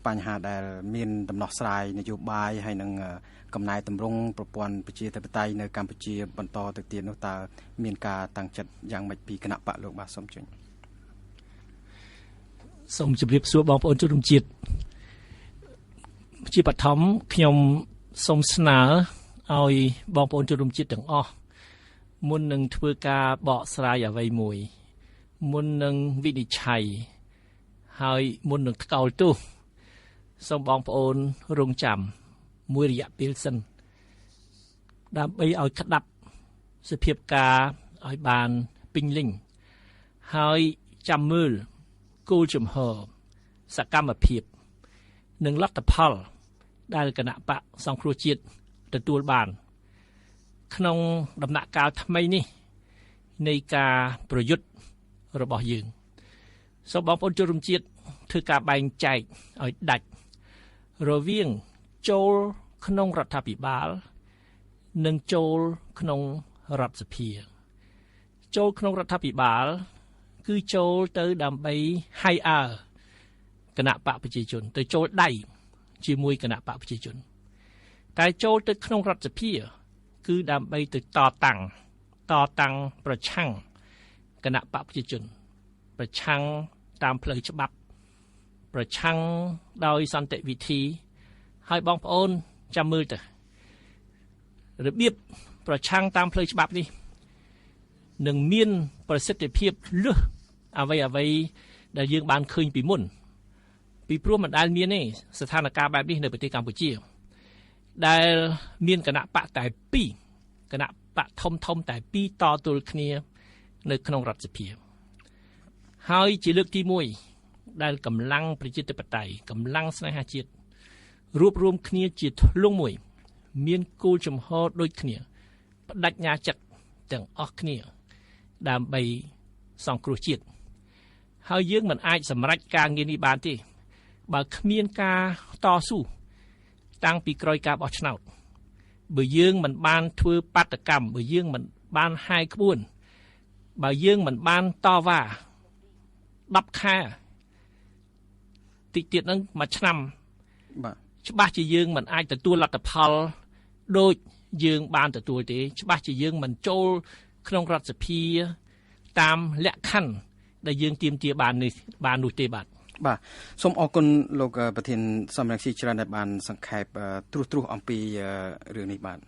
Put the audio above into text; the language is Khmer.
បញ្ហាដែលមានដំណោះស្រាយនយោបាយហើយនឹងកំណែតម្រង់ប្រព័ន្ធប្រជាធិបតេយ្យនៅកម្ពុជាបន្តទៅទៀតនោះតើមានការតាំងចិត្តយ៉ាងម៉េចពីគណៈបកលោកបាទសូមជម្រាបសួរបងប្អូនជនរួមជាតិជាបឋមខ្ញុំសូមស្នើឲ្យបងប្អូនជនរួមជាតិទាំងអស់មុននឹងធ្វើការបកស្រាយអ្វីមួយមុននឹងវិនិច្ឆ័យហើយមុននឹងថ្កោលទោសសូមបងប្អូនរងចាំមួយរយៈពេលសិនដើម្បីឲ្យក្តាប់សភាពការឲ្យបានពេញលេញហើយចាំមើលគោលជំហរសកម្មភាពនិងលទ្ធផលដែលគណៈបកសង្គ្រោះជាតិទទួលបានក្នុងដំណាក់កាលថ្មីនេះនៃការប្រយុទ្ធរបស់យើងសូមបងប្អូនជនរួមជាតិធ្វើការបែងចែកឲ្យដាច់រវាងចូលក្នុងរដ្ឋាភិបាលនិងចូលក្នុងរដ្ឋសភាចូលក្នុងរដ្ឋាភិបាលគឺចូលទៅដើម្បីហៃអើគណៈបកប្រជាជនទៅចូលដៃជាមួយគណៈបកប្រជាជនតែចូលទៅក្នុងរដ្ឋសភាគឺដើម្បីទៅតតាំងប្រឆាំងគណៈបកប្រជាជនប្រឆាំងតាមផ្លូវច្បាប់ប្រឆាំងដោយសន្តិវិធីហើយបងប្អូនចាំមើលទៅរបៀបប្រឆាំងតាមផ្លូវច្បាប់នេះនឹងមានប្រសិទ្ធភាពលើសអ្វីដែលយើងបានឃើញពីមុនពីព្រោះមិនដែលមានទេស្ថានភាពបែបនេះនៅប្រទេសកម្ពុជាដែលមានគណៈបកតែ2គណៈបកធំតែ2តទល់គ្នានៅក្នុងរដ្ឋសភាហើយជាលើកទី1ដែលកម្លាំងប្រជាធិបតេយ្យកម្លាំងស្នេហាជាតិរួបរวมគ្នាជាធ្លុងមួយមានគោលជំហរដូចគ្នាបដិញ្ញាចិត្តទាំងអស់គ្នាដើម្បីសង្គ្រោះជាតិហើយយើងមិនអាចសម្រេចការងារនេះបានទេបើគ្មានការតស៊ូតាំងពីក្រោយការបោះឆ្នោតបើយើងមិនបានធ្វើបាតកម្មបើយើងមិនបានហាយក្បួនបើយើងមិនបានតវ៉ា10ខែតិចទៀតហ្នឹងមួយឆ្នាំបាទច្បាស់ជាយើងមិនអាចទទួលលទ្ធផលដូចយើងបានទទួលទេច្បាស់ជាយើងមិនចូលក្នុងរដ្ឋសភាតាមលក្ខខណ្ឌដែលយើងទាមទារបាននោះទេបាទសូមអរគុណលោកប្រធានសំរងស៊ីច្រើនដែលបានសង្ខេបត្រួសអំពីរឿងនេះបាទ